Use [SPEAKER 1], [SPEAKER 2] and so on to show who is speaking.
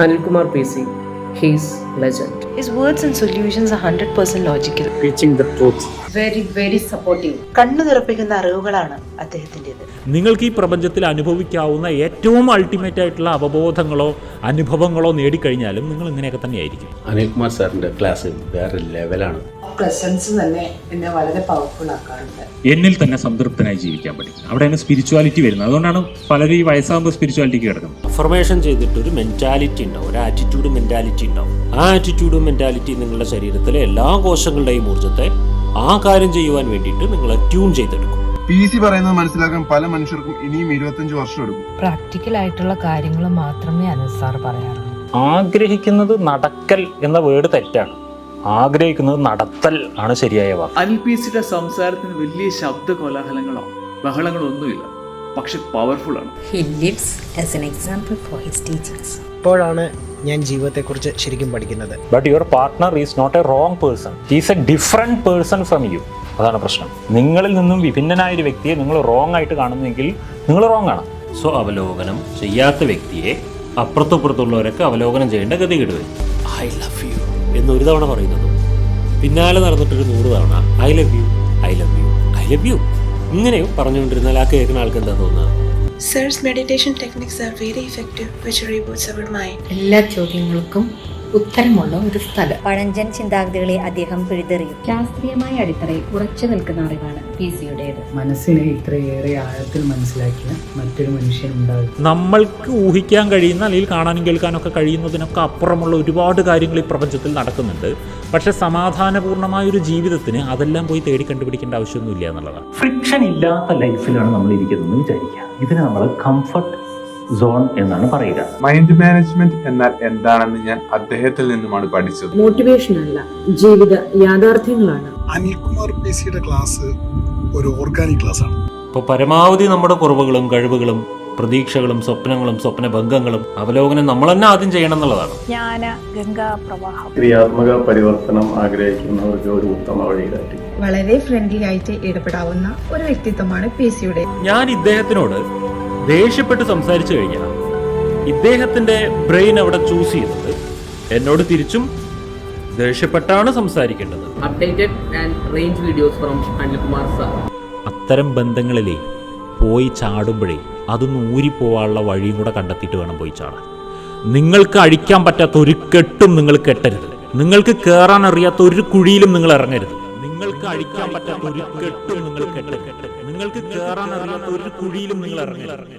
[SPEAKER 1] Anilkumar PC, he's legend.
[SPEAKER 2] His words and solutions are 100% logical.
[SPEAKER 3] Preaching the truth.
[SPEAKER 1] Very supportive.
[SPEAKER 2] കണ്ണു നിറപ്പിക്കുന്ന അറിവുകളാണ് അദ്ദേഹത്തിൻ്റെത്.
[SPEAKER 4] നിങ്ങൾക്ക് ഈ പ്രപഞ്ചത്തിൽ അനുഭവിക്കാവുന്ന ഏറ്റവും അൾട്ടിമേറ്റ് ആയിട്ടുള്ള അവബോധങ്ങളോ അനുഭവങ്ങളോ നേടിക്കഴിഞ്ഞാലും നിങ്ങൾ ഇങ്ങനെയൊക്കെ തന്നെയായിരിക്കും.
[SPEAKER 3] അനിൽകുമാർ സാറിൻ്റെ ക്ലാസ് വേറെ ലെവലാണ്.
[SPEAKER 5] പ്രസൻസ് തന്നെ എന്നെ വളരെ പവർഫുൾ ആക്കാറുണ്ട്.
[SPEAKER 6] എന്നിൽ തന്നെ സംതൃപ്തനായി ജീവിക്കാൻ പഠിക്കും. അവിടെയാണ് സ്പിരിച്വാലിറ്റി വരുന്നത്. അതുകൊണ്ടാണ് പലരും ഈ വയസ്സാകുമ്പോൾ സ്പിരിച്വാലിറ്റിക്ക് കിടക്കുന്നത്.
[SPEAKER 4] അഫർമേഷൻ ചെയ്തിട്ട് ഒരു മെന്റാലിറ്റി ഉണ്ടാവും, ഒരു ആറ്റിറ്റ്യൂഡ് മെന്റാലിറ്റി ഉണ്ടാവും. ആ ആറ്റിറ്റ്യൂഡ് മെന്റാലിറ്റി നിങ്ങളുടെ ശരീരത്തിലെ എല്ലാ കോശങ്ങളുടെയും ഊർജ്ജത്തെ ആ കാര്യം ചെയ്യുവാൻ വേണ്ടിയിട്ട് നിങ്ങൾ ട്യൂൺ ചെയ്തെടുക്കും.
[SPEAKER 7] PC പറയുന്നത് മനസ്സിലാക്കാൻ പല മനുഷ്യർക്കും ഇനിയും 25 വർഷം എടുക്കും.
[SPEAKER 8] പ്രാക്ടിക്കൽ ആയിട്ടുള്ള കാര്യങ്ങൾ മാത്രമേ അനിൽ സാർ പറയാറുള്ളൂ.
[SPEAKER 4] ആഗ്രഹിക്കുന്നത് നടക്കൽ എന്ന വേർഡ് തെറ്റാണ്. ആഗ്രഹിക്കുന്നത് നടത്തൽ ആണ് ശരിയായ വാക്ക്.
[SPEAKER 9] അനിൽ പിസിയുടെ സംസാരത്തിന് വലിയ ശബ്ദ കോലാഹലങ്ങളോ ബഹളങ്ങളോ ഒന്നുമില്ല, പക്ഷെ പവർഫുൾ ആണ്.
[SPEAKER 8] He lives as an example for his teachings.
[SPEAKER 10] ഇപ്പോഴാണ് ഞാൻ ജീവിതത്തെക്കുറിച്ച് ശരിക്കും പഠിക്കുന്നത്.
[SPEAKER 4] But your partner is not a wrong person, he's a different person from you. അതാണ് പ്രശ്നം. നിങ്ങളിൽ നിന്നും വിഭിന്നനായ ഒരു വ്യക്തിയെ നിങ്ങൾ റോങ് ആയിട്ട് കാണുന്നെങ്കിൽ നിങ്ങൾ റോങ് ആണ്. സോ അവലോകനം ചെയ്യാത്ത വ്യക്തിയെ അപ്പുറത്തുള്ളവരൊക്കെ അവലോകനം ചെയ്യേണ്ട ഗതികേട് വരും. ഐ ലവ് യു എന്നൊരു തവണ പറയുന്നതും പിന്നാലെ നടന്നിട്ടൊരു 100 തവണ I love you I love you I love you ഇങ്ങനെയും പറഞ്ഞുകൊണ്ടിരുന്നാൽ ആ കേൾക്കുന്ന ആൾക്ക് എന്താ തോന്നുക?
[SPEAKER 11] Sir's meditation techniques are very effective, which reboots our mind.
[SPEAKER 8] എല്ലാ ചോദ്യങ്ങൾക്കും ഉത്തരമുള്ള ഒരു സ്ഥലം.
[SPEAKER 12] പഴഞ്ചൻ ചിന്താഗതികളെ അദ്ദേഹം പിഴുതെറിയും.
[SPEAKER 8] ശാസ്ത്രീയമായ അടിത്തറയിൽ ഉറച്ചു നിൽക്കുന്ന അറിവാണ് PCയുടേത്.
[SPEAKER 5] മനസ്സിനെ ഇത്രയേറെ ആഴത്തിൽ മനസ്സിലാക്കിയ മറ്റൊരു മനുഷ്യൻ ഉണ്ടാകും.
[SPEAKER 4] നമ്മൾക്ക് ഊഹിക്കാൻ കഴിയുന്ന അല്ലെങ്കിൽ കാണാനും കേൾക്കാനും ഒക്കെ കഴിയുന്നതിനൊക്കെ അപ്പുറമുള്ള ഒരുപാട് കാര്യങ്ങൾ ഈ പ്രപഞ്ചത്തിൽ നടക്കുന്നുണ്ട്. പക്ഷെ സമാധാനപൂർണ്ണമായ ഒരു ജീവിതത്തിന് അതെല്ലാം പോയി തേടി കണ്ടുപിടിക്കേണ്ട ആവശ്യമൊന്നുമില്ല എന്നുള്ളതാണ്. ഫ്രിക്ഷൻ ഇല്ലാത്ത ലൈഫിലാണ് നമ്മൾ ഇരിക്കുന്നതെന്ന് വിചാരിക്കുക. ഇതിന് നമ്മൾ കംഫർട്ട് സോൺ എന്നാണ് പറയുക.
[SPEAKER 7] മൈൻഡ് മാനേജ്മെന്റ് എന്നാൽ എന്താണെന്ന് ഞാൻ അദ്ദേഹത്തിൽ നിന്നുമാണ് പഠിച്ചത്.
[SPEAKER 5] മോട്ടിവേഷൻ അല്ല, ജീവിത യാഥാർത്ഥ്യങ്ങളാണ്.
[SPEAKER 7] അനിൽകുമാർ PCയുടെ ക്ലാസ് ഒരു ഓർഗാനിക് ക്ലാസ് ആണ്.
[SPEAKER 4] ഇപ്പോൾ പരമാവധി നമ്മുടെ കുറവുകളും കഴിവുകളും പ്രതീക്ഷകളും സ്വപ്നങ്ങളും സ്വപ്നഭംഗങ്ങളും അവലോകനം നമ്മൾ തന്നെ ആദ്യം ചെയ്യണം എന്നുള്ളതാണ്.
[SPEAKER 12] ജ്ഞാന ഗംഗാ പ്രവാഹം.
[SPEAKER 3] ക്രിയാത്മക പരിവർത്തനം ആഗ്രഹിക്കുന്നവർക്ക് ഒരു ഉത്തമ വഴികാട്ടി.
[SPEAKER 11] വളരെ ഫ്രണ്ട്ലി ആയിട്ട് ഇടപെടാവുന്ന ഒരു വ്യക്തിത്വമാണ് PCയുടെ.
[SPEAKER 4] ഞാൻ ഇദ്ദേഹത്തിനോട് ദേഷ്യപ്പെട്ട് സംസാരിച്ചു കഴിഞ്ഞാൽ ഇദ്ദേഹത്തിൻ്റെ ബ്രെയിൻ അവിടെ ചൂസ് ചെയ്യുന്നത് എന്നോട് തിരിച്ചും ദേഷ്യപ്പെട്ടാണ് സംസാരിക്കേണ്ടത്.
[SPEAKER 1] Updated and range videos from Anilkumar sir.
[SPEAKER 4] അത്തരം ബന്ധങ്ങളിലേ പോയി ചാടുമ്പോഴേ അതൊന്ന് ഊരിപ്പോവാനുള്ള വഴിയും കൂടെ കണ്ടെത്തിയിട്ട് വേണം പോയി ചാടാൻ. നിങ്ങൾക്ക് അഴിക്കാൻ പറ്റാത്ത ഒരു കെട്ടും നിങ്ങൾ കെട്ടരുത്. നിങ്ങൾക്ക് കയറാൻ അറിയാത്ത ഒരു കുഴിയിലും നിങ്ങൾ ഇറങ്ങരുത്. നിങ്ങൾക്ക് അഴിക്കാൻ പറ്റാത്ത ഒരു കെട്ടും നിങ്ങൾ കെട്ടരുത്. നിങ്ങൾക്ക് കയറാൻ അറിയാത്ത ഒരു കുഴിയിലും നിങ്ങൾ ഇറങ്ങരുത്.